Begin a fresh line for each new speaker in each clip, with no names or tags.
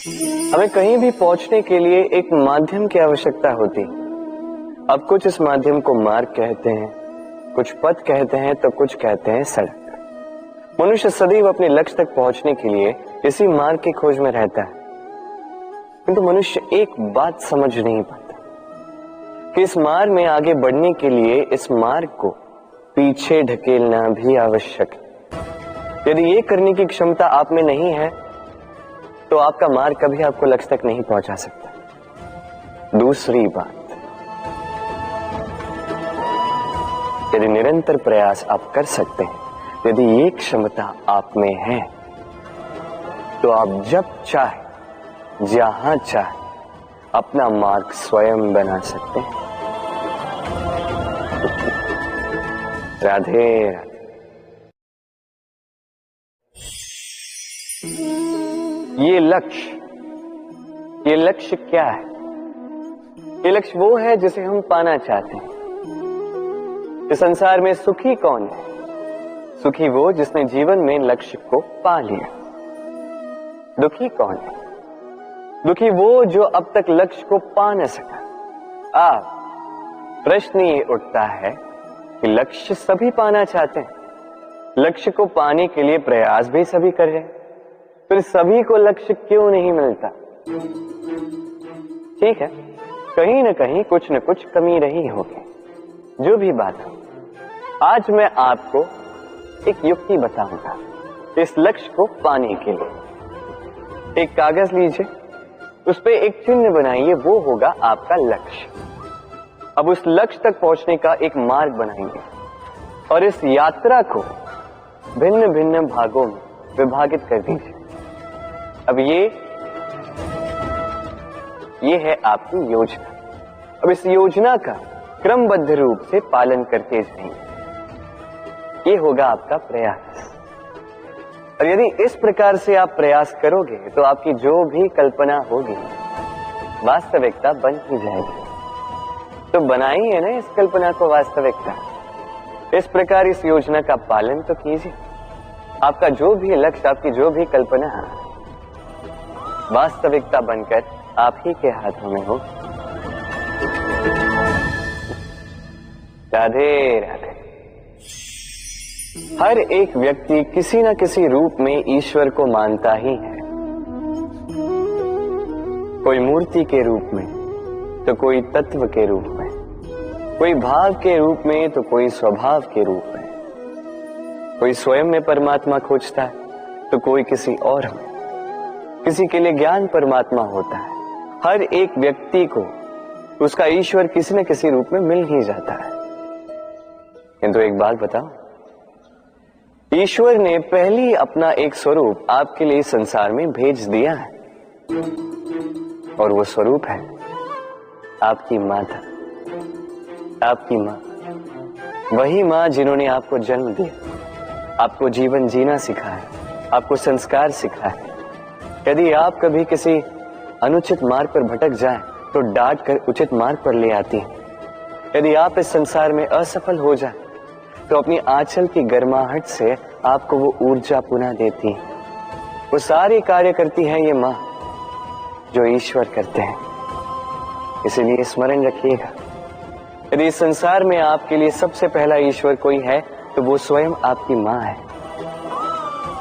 हमें कहीं भी पहुंचने के लिए एक माध्यम की आवश्यकता होती। अब कुछ इस माध्यम को मार्ग कहते हैं, कुछ पथ कहते हैं, तो कुछ कहते हैं सड़क। मनुष्य सदैव अपने लक्ष्य तक पहुंचने के लिए इसी मार्ग की खोज में रहता है, किंतु मनुष्य एक बात समझ नहीं पाता कि इस मार्ग में आगे बढ़ने के लिए इस मार्ग को पीछे ढकेलना भी आवश्यक है। यदि ये करने की क्षमता आप में नहीं है तो आपका मार्ग कभी आपको लक्ष्य तक नहीं पहुंचा सकता। दूसरी बात, यदि निरंतर प्रयास आप कर सकते हैं, यदि ये क्षमता आप में है, तो आप जब चाहे जहां चाहे अपना मार्ग स्वयं बना सकते हैं। राधे राधे। ये लक्ष्य क्या है? ये लक्ष्य वो है जिसे हम पाना चाहते हैं। इस संसार में सुखी कौन है? सुखी वो जिसने जीवन में लक्ष्य को पा लिया। दुखी कौन है? दुखी वो जो अब तक लक्ष्य को पा न सका। प्रश्न ये उठता है कि लक्ष्य सभी पाना चाहते हैं, लक्ष्य को पाने के लिए प्रयास भी सभी कर रहे हैं, फिर सभी को लक्ष्य क्यों नहीं मिलता? ठीक है, कहीं न कहीं कुछ न कुछ कमी रही होगी। जो भी बात हो, आज मैं आपको एक युक्ति बताऊंगा इस लक्ष्य को पाने के लिए। एक कागज लीजिए, उस पे एक चिन्ह बनाइए, वो होगा आपका लक्ष्य। अब उस लक्ष्य तक पहुंचने का एक मार्ग बनाएंगे और इस यात्रा को भिन्न भिन्न भागों में विभाजित कर दीजिए। अब ये है आपकी योजना। अब इस योजना का क्रमबद्ध रूप से पालन करते जाएंगे, ये होगा आपका प्रयास। और यदि इस प्रकार से आप प्रयास करोगे तो आपकी जो भी कल्पना होगी वास्तविकता बन ही जाएगी। तो बनाइए ना इस कल्पना को वास्तविकता। इस प्रकार इस योजना का पालन तो कीजिए। आपका जो भी लक्ष्य, आपकी जो भी कल्पना वास्तविकता बनकर आप ही के हाथों में हो। राधे राधे। हर एक व्यक्ति किसी न किसी रूप में ईश्वर को मानता ही है। कोई मूर्ति के रूप में, तो कोई तत्व के रूप में, कोई भाव के रूप में, तो कोई स्वभाव के रूप में। कोई स्वयं में परमात्मा खोजता है तो कोई किसी और में। किसी के लिए ज्ञान परमात्मा होता है। हर एक व्यक्ति को उसका ईश्वर किसी न किसी रूप में मिल ही जाता है। किंतु एक बात बताओ, ईश्वर ने पहले अपना एक स्वरूप आपके लिए संसार में भेज दिया है, और वो स्वरूप है आपकी माता, आपकी माँ। वही माँ जिन्होंने आपको जन्म दिया, आपको जीवन जीना सिखाया, आपको संस्कार सिखाया। यदि आप कभी किसी अनुचित मार्ग पर भटक जाएं, तो डांट कर उचित मार्ग पर ले आती है। यदि आप इस संसार में असफल हो जाएं, तो अपनी आंचल की गर्माहट से आपको वो ऊर्जा पुनः देती है। वो सारी कार्य करती है ये माँ जो ईश्वर करते हैं। इसीलिए स्मरण रखिएगा, यदि इस संसार में आपके लिए सबसे पहला ईश्वर कोई है तो वो स्वयं आपकी माँ है।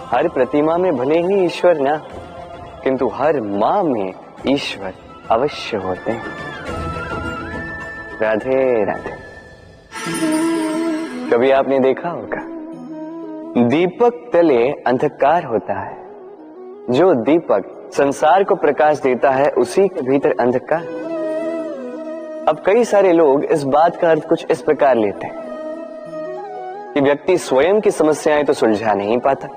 हर प्रतिमा में भले ही ईश्वर ना, किंतु हर माँ में ईश्वर अवश्य होते हैं। राधे राधे। कभी आपने देखा होगा, दीपक तले अंधकार होता है। जो दीपक संसार को प्रकाश देता है, उसी के भीतर अंधकार। अब कई सारे लोग इस बात का अर्थ कुछ इस प्रकार लेते हैं कि व्यक्ति स्वयं की समस्याएं तो सुलझा नहीं पाता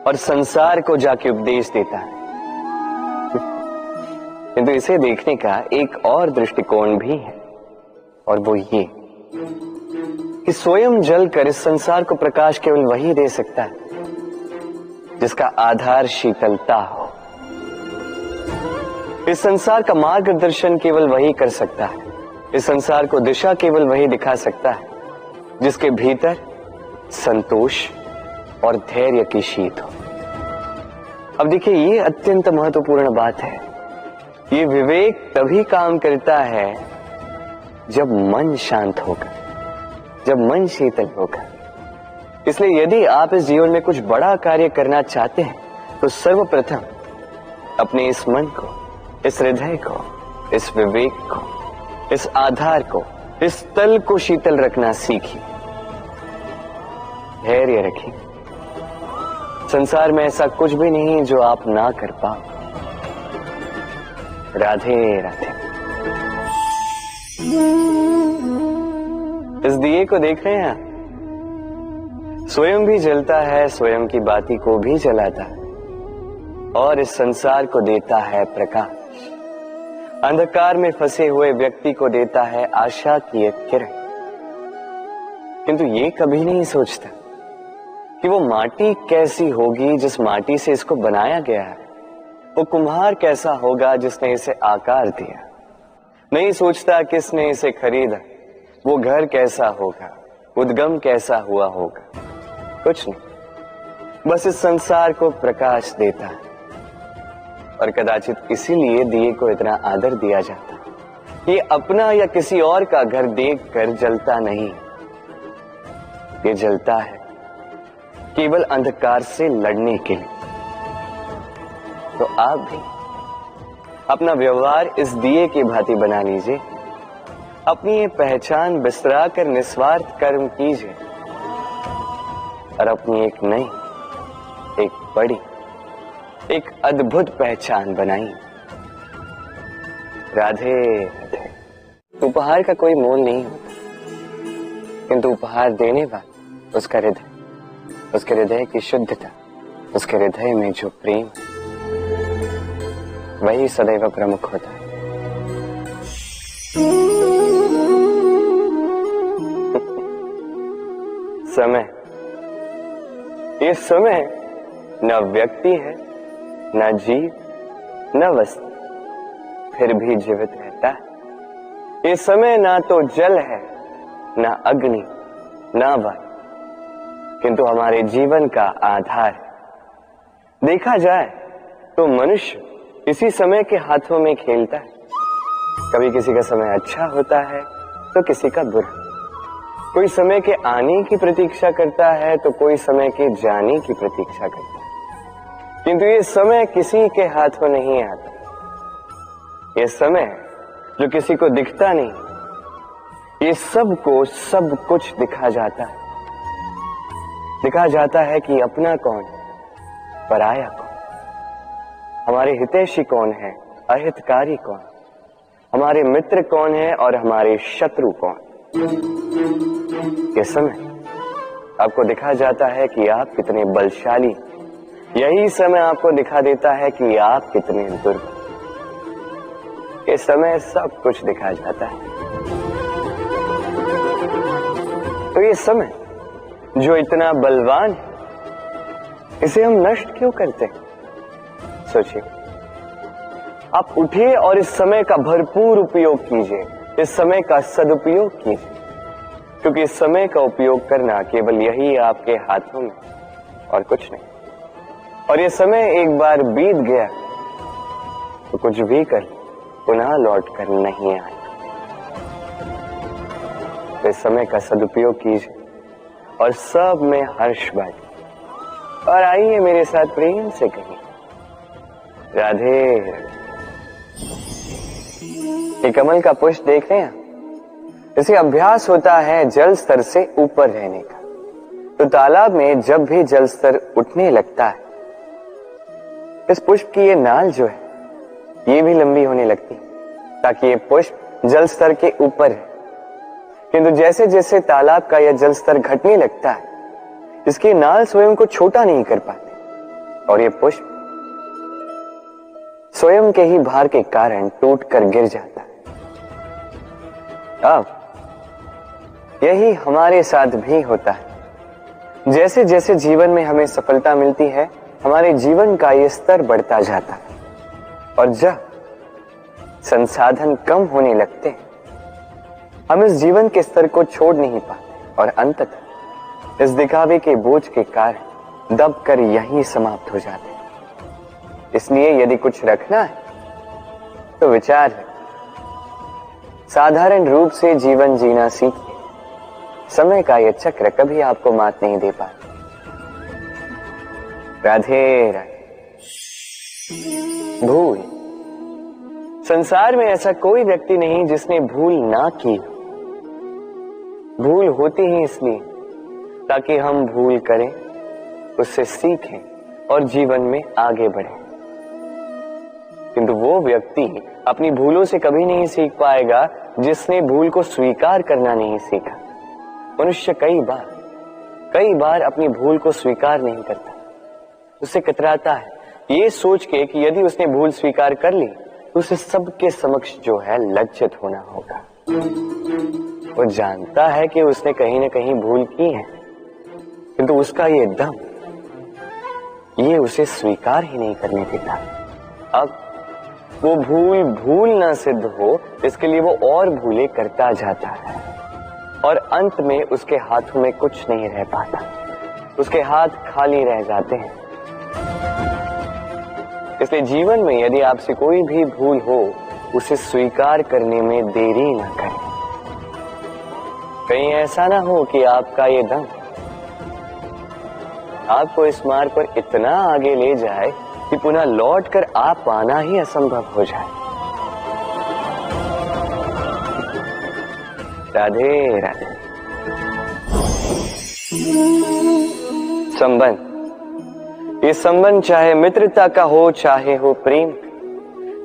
और संसार को जाके उपदेश देता है। किंतु इसे देखने का एक और दृष्टिकोण भी है, और वो ये कि स्वयं जलकर इस संसार को प्रकाश केवल वही दे सकता है जिसका आधार शीतलता हो। इस संसार का मार्गदर्शन केवल वही कर सकता है, इस संसार को दिशा केवल वही दिखा सकता है जिसके भीतर संतोष और धैर्य की शीत हो। अब देखिए, ये अत्यंत महत्वपूर्ण बात है। ये विवेक तभी काम करता है जब मन शांत होगा, जब मन शीतल होगा। इसलिए यदि आप इस जीवन में कुछ बड़ा कार्य करना चाहते हैं तो सर्वप्रथम अपने इस मन को, इस हृदय को, इस विवेक को, इस आधार को, इस तल को शीतल रखना सीखिए। धैर्य रखिए। संसार में ऐसा कुछ भी नहीं जो आप ना कर पाओ। राधे राधे। इस दिए को देख रहे हैं, स्वयं भी जलता है, स्वयं की बाती को भी जलाता है और इस संसार को देता है प्रकाश। अंधकार में फंसे हुए व्यक्ति को देता है आशा की एक किरण। किंतु ये कभी नहीं सोचता कि वो माटी कैसी होगी जिस माटी से इसको बनाया गया है, वो कुम्हार कैसा होगा जिसने इसे आकार दिया। नहीं सोचता किसने इसे खरीदा, वो घर कैसा होगा, उद्गम कैसा हुआ होगा। कुछ नहीं, बस इस संसार को प्रकाश देता है। और कदाचित इसीलिए दिए को इतना आदर दिया जाता है। ये अपना या किसी और का घर देखकर जलता नहीं, ये जलता है केवल अंधकार से लड़ने के लिए। तो आप भी अपना व्यवहार इस दिए की भांति बना लीजिए। अपनी ये पहचान बिसरा कर निस्वार्थ कर्म कीजिए और अपनी एक नई, एक बड़ी, एक अद्भुत पहचान बनाइए। राधे राधे। उपहार का कोई मोल नहीं होता, किंतु उपहार देने वाला उसका हृदय, उसके हृदय की शुद्धता, उसके हृदय में जो प्रेम, वही सदैव प्रमुख होता है। समय, ये समय न व्यक्ति है, न जीव, न वस्तु, फिर भी जीवित रहता है। ये समय ना तो जल है, ना अग्नि, ना वायु, किंतु हमारे जीवन का आधार है। देखा जाए तो मनुष्य इसी समय के हाथों में खेलता है। कभी किसी का समय अच्छा होता है तो किसी का बुरा। कोई समय के आने की प्रतीक्षा करता है तो कोई समय के जाने की प्रतीक्षा करता है, किंतु ये समय किसी के हाथों नहीं आता। ये समय जो किसी को दिखता नहीं, ये सबको सब कुछ दिखा जाता है। दिखा जाता है कि अपना कौन, पराया कौन, हमारे हितैषी कौन है, अहितकारी कौन, हमारे मित्र कौन है और हमारे शत्रु कौन। ये समय आपको दिखा जाता है कि आप कितने बलशाली, यही समय आपको दिखा देता है कि आप कितने दुर्बल। ये समय सब कुछ दिखा जाता है। तो ये समय जो इतना बलवान है, इसे हम नष्ट क्यों करते हैं? सोचिए, आप उठिए और इस समय का भरपूर उपयोग कीजिए, इस समय का सदुपयोग कीजिए, क्योंकि इस समय का उपयोग करना केवल यही आपके हाथों में, और कुछ नहीं। और ये समय एक बार बीत गया तो कुछ भी कर पुनः लौट कर नहीं आएगा। तो इस समय का सदुपयोग कीजिए और सब में हर्ष बांटिए। और आइए मेरे साथ प्रेम से कहिए, राधे। ये कमल का पुष्प देख रहे हैं, इसे अभ्यास होता है जल स्तर से ऊपर रहने का। तो तालाब में जब भी जल स्तर उठने लगता है, इस पुष्प की ये नाल जो है, ये भी लंबी होने लगती है ताकि ये पुष्प जल स्तर के ऊपर है। किंतु जैसे जैसे तालाब का यह जल स्तर घटने लगता है, इसकी नाल स्वयं को छोटा नहीं कर पाती और ये पुष्प स्वयं के ही भार के कारण टूटकर गिर जाता है। अब यही हमारे साथ भी होता है। जैसे जैसे जीवन में हमें सफलता मिलती है, हमारे जीवन का ये स्तर बढ़ता जाता है। और जब संसाधन कम होने लगते हैं, हम इस जीवन के स्तर को छोड़ नहीं पाते और अंततः इस दिखावे के बोझ के कारण दबकर यहीं समाप्त हो जाते हैं। इसलिए यदि कुछ रखना है तो विचार है। साधारण रूप से जीवन जीना सीखिए। समय का यह चक्र कभी आपको मात नहीं दे पाता। राधे राधे। भूल। संसार में ऐसा कोई व्यक्ति नहीं जिसने भूल ना की। भूल होती ही इसलिए ताकि हम भूल करें, उससे सीखें और जीवन में आगे बढ़ें। किंतु वो व्यक्ति अपनी भूलों से कभी नहीं सीख पाएगा जिसने भूल को स्वीकार करना नहीं सीखा। मनुष्य कई बार अपनी भूल को स्वीकार नहीं करता, उससे कतराता है, ये सोच के कि यदि उसने भूल स्वीकार कर ली तो उसे सबके समक्ष जो है लज्जित होना होगा। वो जानता है कि उसने कहीं ना कहीं भूल की है, किंतु उसका ये दम ये उसे स्वीकार ही नहीं करने देता। अब वो भूल ना सिद्ध हो, इसके लिए वो और भूलें करता जाता है और अंत में उसके हाथों में कुछ नहीं रह पाता, उसके हाथ खाली रह जाते हैं। इसलिए जीवन में यदि आपसे कोई भी भूल हो, उसे स्वीकार करने में देरी ना करें। कहीं ऐसा ना हो कि आपका ये दम आपको इस मार्ग पर इतना आगे ले जाए कि पुनः लौटकर आप पाना ही असंभव हो जाए। राधे राधे। संबंध। ये संबंध चाहे मित्रता का हो चाहे हो प्रेम,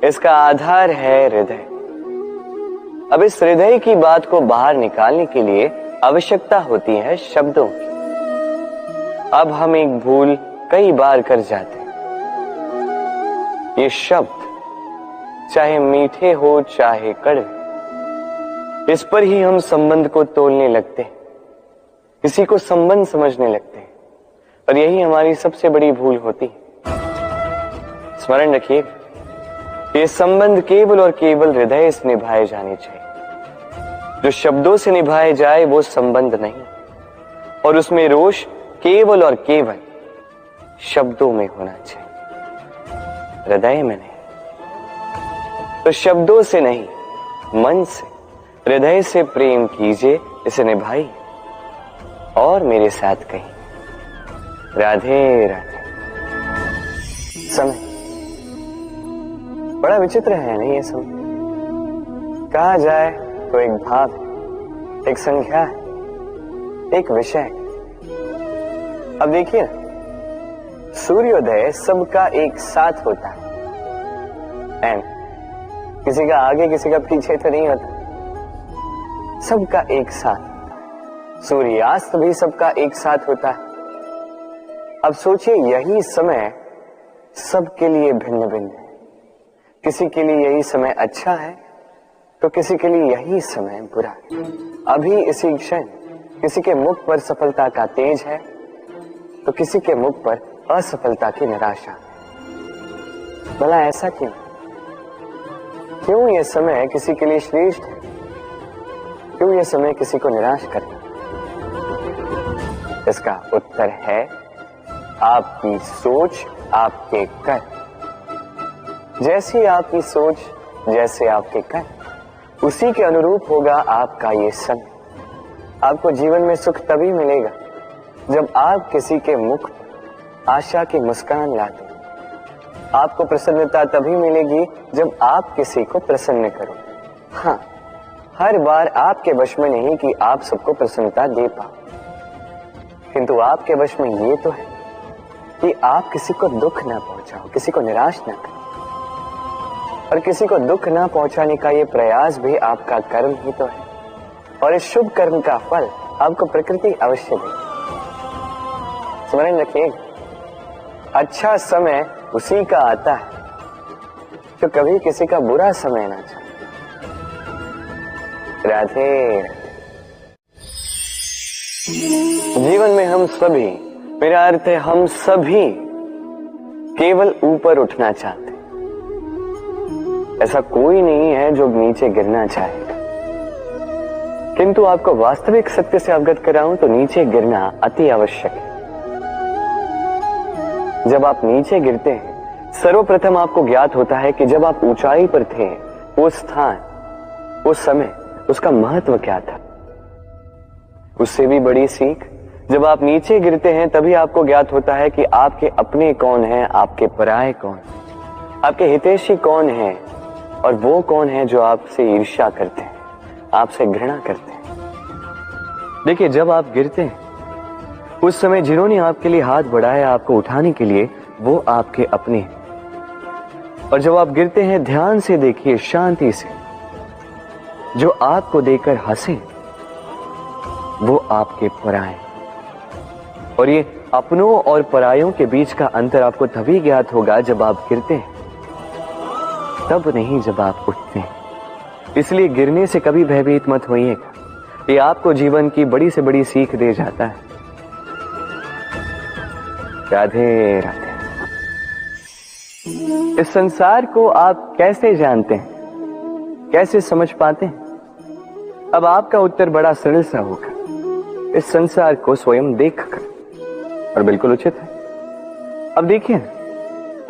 इसका आधार है हृदय। अब इस हृदय की बात को बाहर निकालने के लिए आवश्यकता होती है शब्दों की। अब हम एक भूल कई बार कर जाते हैं। ये शब्द चाहे मीठे हो चाहे कड़वे, इस पर ही हम संबंध को तोलने लगते हैं, किसी को संबंध समझने लगते हैं, और यही हमारी सबसे बड़ी भूल होती है। स्मरण रखिए, ये संबंध केवल और केवल हृदय से निभाए जाने चाहिए। जो शब्दों से निभाए जाए वो संबंध नहीं, और उसमें रोष केवल और केवल शब्दों में होना चाहिए, हृदय में नहीं। तो शब्दों से नहीं, मन से, हृदय से प्रेम कीजिए, इसे निभाइए और मेरे साथ कहिए राधे राधे। समय बड़ा विचित्र है नहीं ये समय। कहा जाए तो एक भाव है, एक संख्या है, एक विषय। अब देखिए, सूर्योदय सबका एक साथ होता है, एंड किसी का आगे किसी का पीछे तो नहीं होता, सबका एक साथ। सूर्यास्त भी सबका एक साथ होता है। अब सोचिए, यही समय सबके लिए भिन्न भिन्न है। किसी के लिए यही समय अच्छा है तो किसी के लिए यही समय बुरा है। अभी इसी क्षण किसी के मुख पर सफलता का तेज है तो किसी के मुख पर असफलता की निराशा। भला ऐसा क्यों? क्यों यह समय किसी के लिए श्रेष्ठ है, क्यों यह समय किसी को निराश करता? इसका उत्तर है आपकी सोच, आपके कर। जैसी आपकी सोच, जैसे आपके कर, उसी के अनुरूप होगा आपका ये समय। आपको जीवन में सुख तभी मिलेगा जब आप किसी के मुख पर आशा की मुस्कान लाते। आपको प्रसन्नता तभी मिलेगी जब आप किसी को प्रसन्न करो। हाँ, हर बार आपके वश में नहीं कि आप सबको प्रसन्नता दे पाओ, किंतु आपके वश में ये तो है कि आप किसी को दुख ना पहुंचाओ, किसी को निराश ना करो। और किसी को दुख ना पहुंचाने का ये प्रयास भी आपका कर्म ही तो है, और इस शुभ कर्म का फल आपको प्रकृति अवश्य देगी। स्मरण रखिए, अच्छा समय उसी का आता है जो कभी किसी का बुरा समय ना चाहे। राधे। जीवन में हम सभी, मेरा अर्थ है हम सभी, केवल ऊपर उठना चाहते। ऐसा कोई नहीं है जो नीचे गिरना चाहेगा, किंतु आपको वास्तविक सत्य से अवगत कराऊं तो नीचे गिरना अति आवश्यक है। जब आप नीचे गिरते हैं सर्वप्रथम आपको ज्ञात होता है कि जब आप ऊंचाई पर थे, वो स्थान, वो समय, उसका महत्व क्या था। उससे भी बड़ी सीख, जब आप नीचे गिरते हैं तभी आपको ज्ञात होता है कि आपके अपने कौन हैं, आपके पराये कौन, आपके हितैषी कौन हैं और वो कौन है जो आपसे ईर्ष्या करते हैं, आपसे घृणा करते हैं। देखिए, जब आप गिरते हैं उस समय जिन्होंने आपके लिए हाथ बढ़ाया आपको उठाने के लिए, वो आपके अपने हैं। और जब आप गिरते हैं, ध्यान से देखिए, शांति से, जो आपको देखकर हंसे वो आपके पराये। और ये अपनों और परायों के बीच का अंतर आपको तभी ज्ञात होगा जब आप गिरते हैं, तब नहीं जब आप उठते हैं। इसलिए गिरने से कभी भयभीत मत होइएगा, ये आपको जीवन की बड़ी से बड़ी सीख दे जाता है। राधे राधे। इस संसार को आप कैसे जानते हैं, कैसे समझ पाते हैं? अब आपका उत्तर बड़ा सरल सा होगा, इस संसार को स्वयं देखकर, और बिल्कुल उचित है। अब देखिए,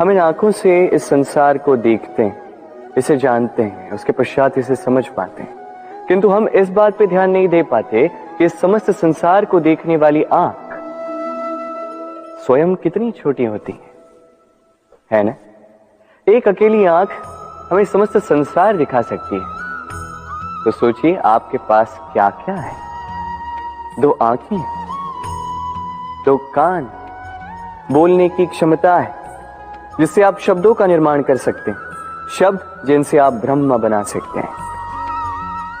हम इन आंखों से इस संसार को देखते हैं, इसे जानते हैं, उसके पश्चात इसे समझ पाते हैं, किंतु हम इस बात पे ध्यान नहीं दे पाते कि इस समस्त संसार को देखने वाली आंख स्वयं कितनी छोटी होती है ना? एक अकेली आंख हमें समस्त संसार दिखा सकती है। तो सोचिए, आपके पास क्या क्या है। 2 आंखें, 2 कान, बोलने की क्षमता है जिससे आप शब्दों का निर्माण कर सकते हैं, शब्द जिनसे आप ब्रह्म बना सकते हैं।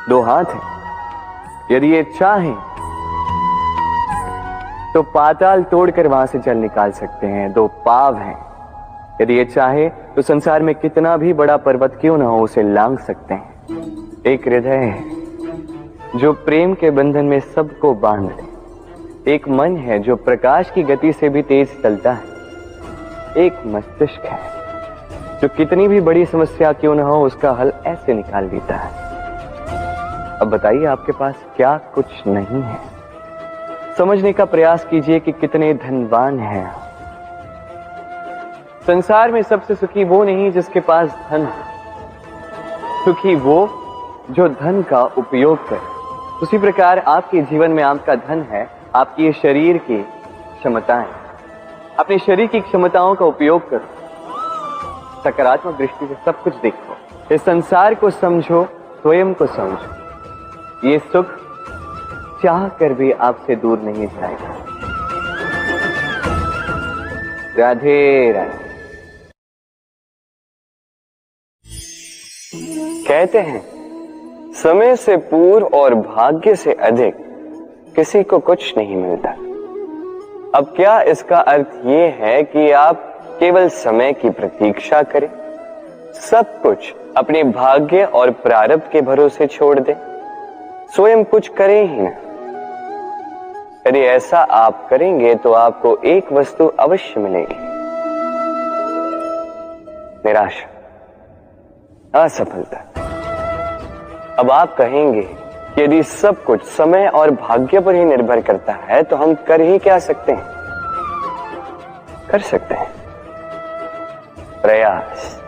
2 हाथ हैं, यदि ये चाहें तो पाताल तोड़कर वहां से जल निकाल सकते हैं। 2 पांव हैं, यदि ये चाहे तो संसार में कितना भी बड़ा पर्वत क्यों ना हो उसे लांघ सकते हैं। एक हृदय है जो प्रेम के बंधन में सबको बांध दे। एक मन है जो प्रकाश की गति से भी तेज चलता है। एक मस्तिष्क है जो कितनी भी बड़ी समस्या क्यों ना हो उसका हल ऐसे निकाल देता है। अब बताइए, आपके पास क्या कुछ नहीं है? समझने का प्रयास कीजिए कि कितने धनवान हैं। संसार में सबसे सुखी वो नहीं जिसके पास धन है, सुखी वो जो धन का उपयोग करे। उसी प्रकार आपके जीवन में आपका धन है आपकी ये शरीर की क्षमताएं। अपने शरीर की क्षमताओं का उपयोग करो, सकारात्मक दृष्टि से सब कुछ देखो, इस संसार को समझो, स्वयं को समझो। ये सुख चाह कर भी आपसे दूर नहीं जाएगा। राधे राधे। कहते हैं, समय से पूर्व और भाग्य से अधिक किसी को कुछ नहीं मिलता। अब क्या इसका अर्थ ये है कि आप केवल समय की प्रतीक्षा करें, सब कुछ अपने भाग्य और प्रारब्ध के भरोसे छोड़ दें, स्वयं कुछ करें ही ना? यदि ऐसा आप करेंगे तो आपको एक वस्तु अवश्य मिलेगी, निराशा, असफलता। अब आप कहेंगे कि यदि सब कुछ समय और भाग्य पर ही निर्भर करता है तो हम कर ही क्या सकते हैं? कर सकते हैं प्रयास,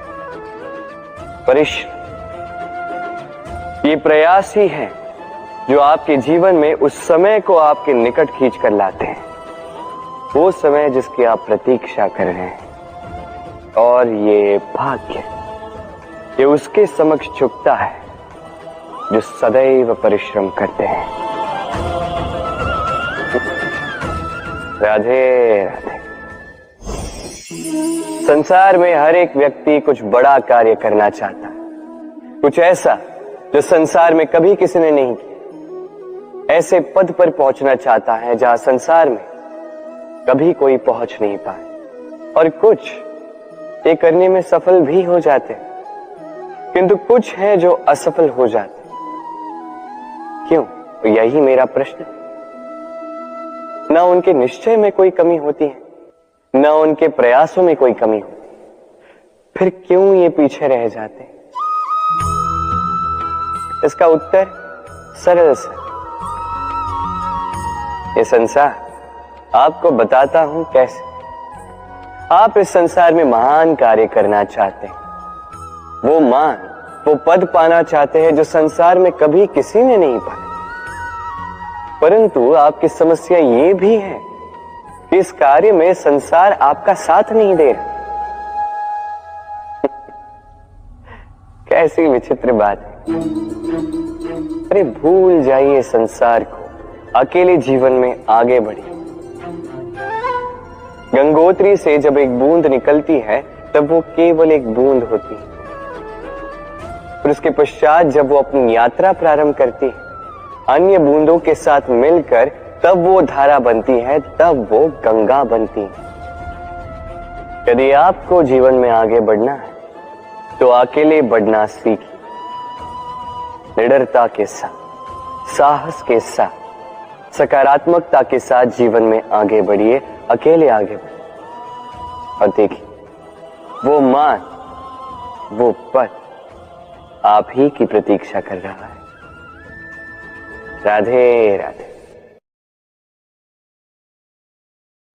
परिश्रम। ये प्रयास ही है जो आपके जीवन में उस समय को आपके निकट खींच कर लाते हैं, वो समय जिसकी आप प्रतीक्षा कर रहे हैं। और ये भाग्य, ये उसके समक्ष झुकता है जो सदैव परिश्रम करते हैं। राधे राधे। संसार में हर एक व्यक्ति कुछ बड़ा कार्य करना चाहता है, कुछ ऐसा जो संसार में कभी किसी ने नहीं किया। ऐसे पद पर पहुंचना चाहता है जहां संसार में कभी कोई पहुंच नहीं पाए। और कुछ ये करने में सफल भी हो जाते हैं, किंतु कुछ है जो असफल हो जाते। क्यों? तो यही मेरा प्रश्न। न उनके निश्चय में कोई कमी होती है, न उनके प्रयासों में कोई कमी होती, फिर क्यों ये पीछे रह जाते? इसका उत्तर सरल सा, ये संसार आपको बताता हूं कैसे। आप इस संसार में महान कार्य करना चाहते हैं, वो मान, वो पद पाना चाहते हैं जो संसार में कभी किसी ने नहीं पाया। परंतु आपकी समस्या ये भी है कि इस कार्य में संसार आपका साथ नहीं दे रहा। कैसी विचित्र बात है। अरे भूल जाइए संसार को, अकेले जीवन में आगे बढ़िए। गंगोत्री से जब एक बूंद निकलती है तब वो केवल एक बूंद होती है, और उसके पश्चात जब वो अपनी यात्रा प्रारंभ करती है अन्य बूंदों के साथ मिलकर, तब वो धारा बनती है, तब वो गंगा बनती है। यदि आपको जीवन में आगे बढ़ना है तो अकेले बढ़ना सीखिए। निडरता के साथ, साहस के साथ, सकारात्मकता के साथ जीवन में आगे बढ़िए, अकेले आगे बढ़िए। और देखिए वो मान, वो पद आप ही की प्रतीक्षा कर रहा है। राधे राधे।